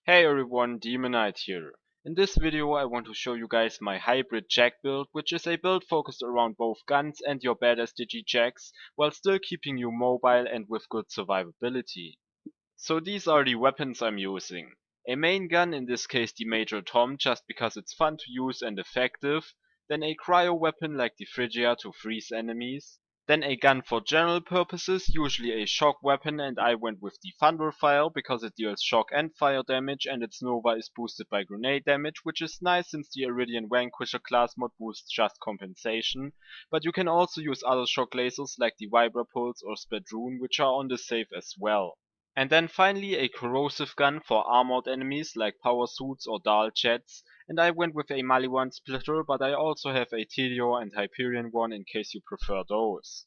Hey everyone, Demonite here. In this video I want to show you guys my hybrid jack build, which is a build focused around both guns and your badass digi-jacks, while still keeping you mobile and with good survivability. So these are the weapons I'm using. A main gun, in this case the Major Tom, just because it's fun to use and effective, then a cryo weapon like the Phrygia to freeze enemies, then a gun for general purposes, usually a shock weapon, and I went with the Thunderfire because it deals shock and fire damage and its Nova is boosted by grenade damage, which is nice since the Iridian Vanquisher class mod boosts just compensation, but you can also use other shock lasers like the Vibra Pulse or Spadroon, which are on the save as well. And then finally a corrosive gun for armored enemies like power suits or Dahl jets, and I went with a Maliwan splitter, but I also have a Telio and Hyperion one in case you prefer those.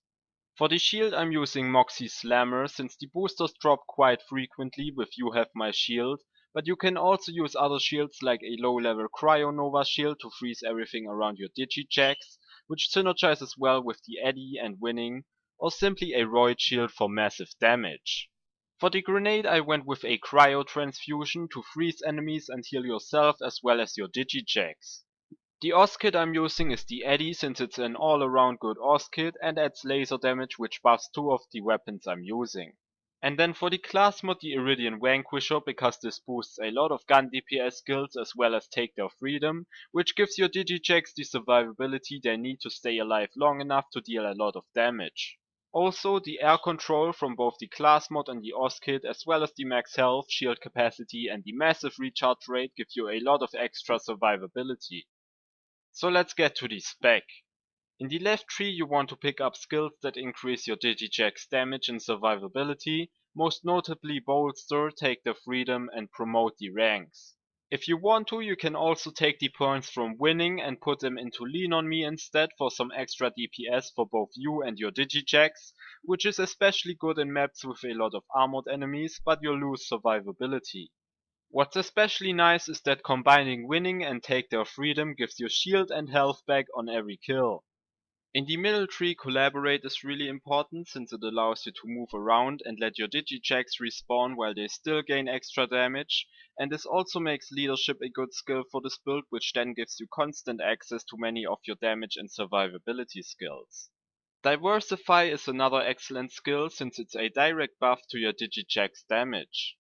For the shield I'm using Moxie Slammer since the boosters drop quite frequently with You Have My Shield, but you can also use other shields like a low level Cryo Nova shield to freeze everything around your digi-jacks, which synergizes well with the Eddy and Winning, or simply a Roid shield for massive damage. For the grenade I went with a cryo transfusion to freeze enemies and heal yourself as well as your digi-jacks. The OS kit I'm using is the Eddy since it's an all around good OS kit and adds laser damage which buffs two of the weapons I'm using. And then for the class mod the Iridian Vanquisher because this boosts a lot of gun DPS skills as well as take their freedom, which gives your digi-jacks the survivability they need to stay alive long enough to deal a lot of damage. Also, the air control from both the class mod and the OS kit, as well as the max health, shield capacity and the massive recharge rate give you a lot of extra survivability. So let's get to the spec. In the left tree you want to pick up skills that increase your digi-jacks damage and survivability, most notably Bolster, Take the Freedom and Promote the ranks. If you want to, you can also take the points from Winning and put them into Lean on Me instead for some extra DPS for both you and your digi-jacks, which is especially good in maps with a lot of armored enemies, but you'll lose survivability. What's especially nice is that combining Winning and Take Their Freedom gives you shield and health back on every kill. In the middle tree, Collaborate is really important since it allows you to move around and let your digi-jacks respawn while they still gain extra damage, and this also makes Leadership a good skill for this build, which then gives you constant access to many of your damage and survivability skills. Diversify is another excellent skill since it's a direct buff to your digi-jacks damage.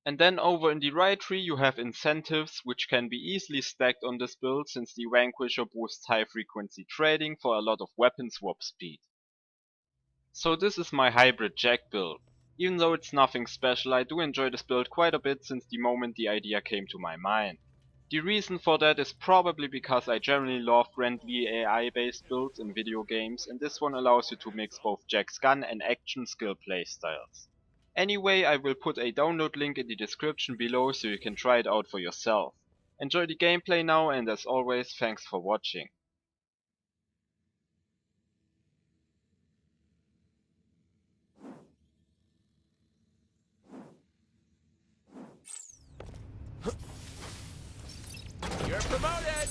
And then over in the right tree you have incentives, which can be easily stacked on this build since the Vanquisher boosts high frequency trading for a lot of weapon swap speed. So this is my hybrid jack build. Even though it's nothing special, I do enjoy this build quite a bit since the moment the idea came to my mind. The reason for that is probably because I generally love friendly AI based builds in video games, and this one allows you to mix both Jack's gun and action skill playstyles. Anyway, I will put a download link in the description below so you can try it out for yourself. Enjoy the gameplay now, and as always, thanks for watching. You're promoted!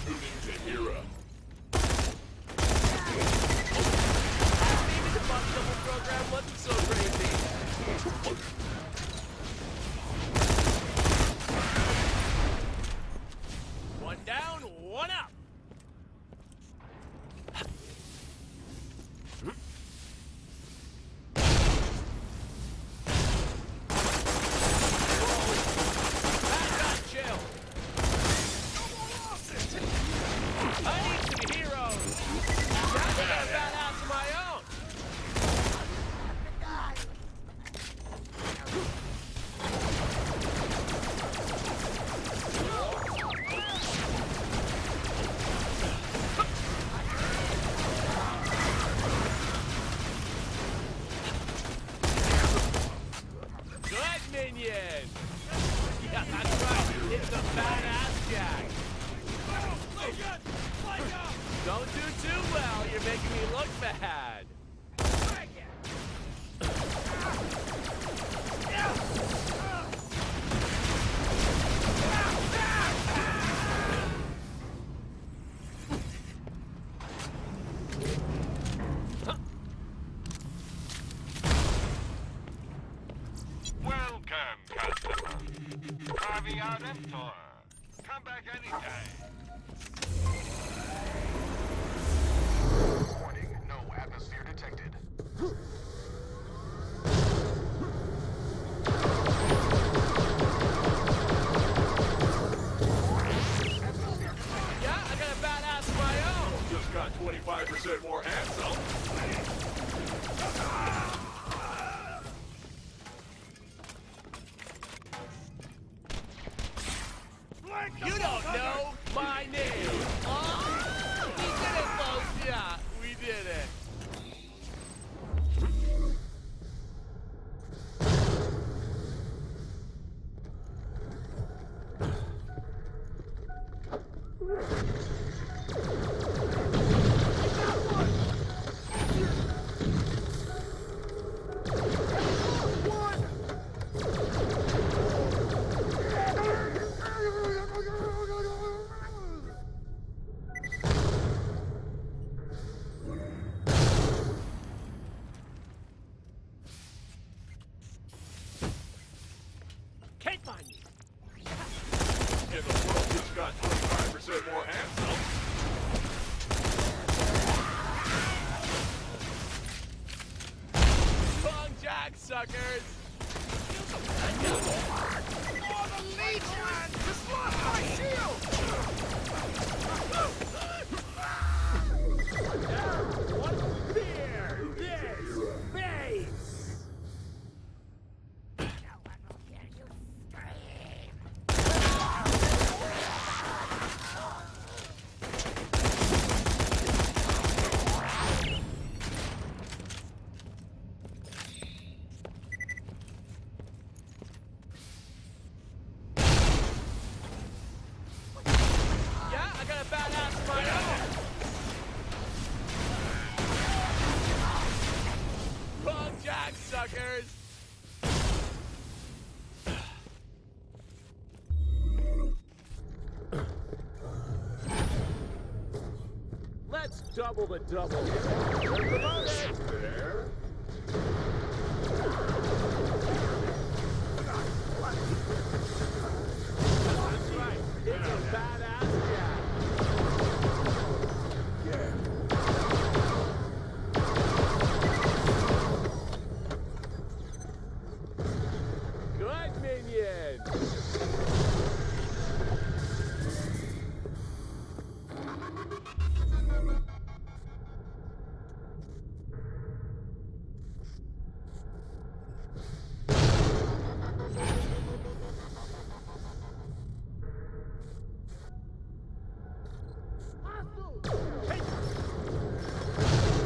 Ninja hero. Maybe the bug double program wasn't so crazy. One down, one up. Back up, chill. I need some heroes. Sounds like I found out of my own. Good minion. Yeah, that's right. It's a badass jack. Don't do too well. You're making me look bad. Welcome customer. Harvey our Emptor. Come back anytime. Warning, no atmosphere detected. Yeah, I got a badass of my own. Just got 25% more handsome. You don't know my name. Oh, we did it, folks. Yeah, we did it. Can't find me. And the world just got 25% more handsome. Wrong jack, suckers. Oh, the Legion! Just lost my shield! What fear this face? Yeah, I got a badass of my own. Wrong jack, suckers. Let's double the double. There. That's right. It's a badass jack. Good minion.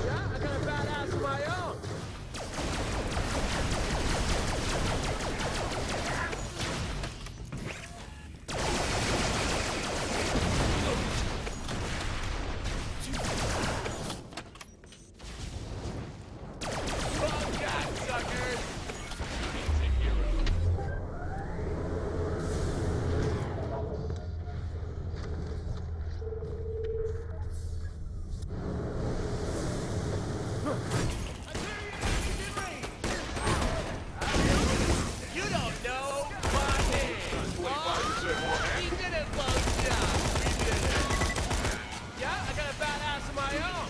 Yeah, I got a badass of my own. Wrong jack, suckers. You don't know my name. 25% more handsome. We did it, folks. Yeah, we did it. Yeah, I got a badass of my own.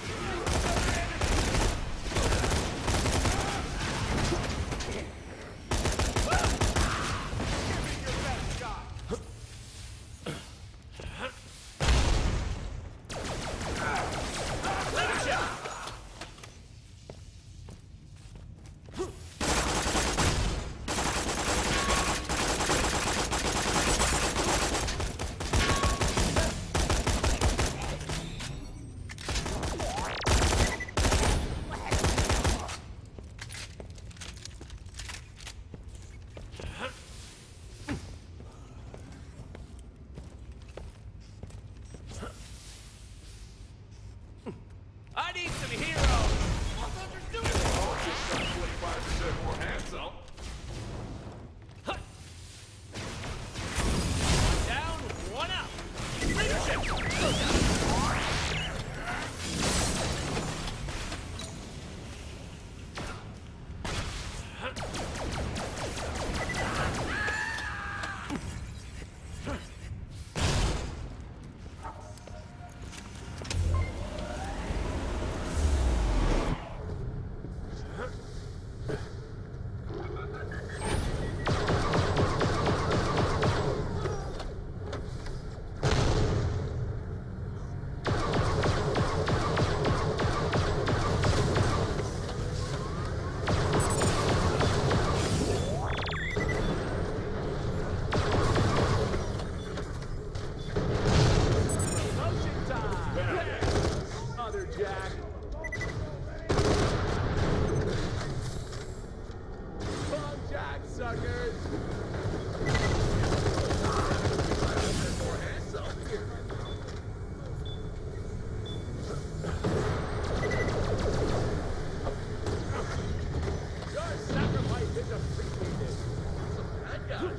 suckers! More handsome here. Your sacrifice is appreciated. Some bad guys.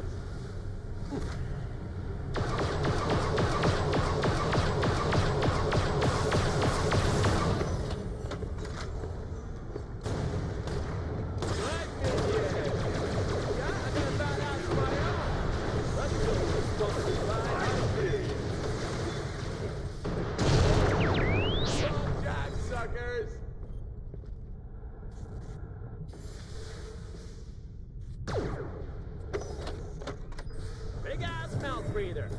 Big ass mouth breather.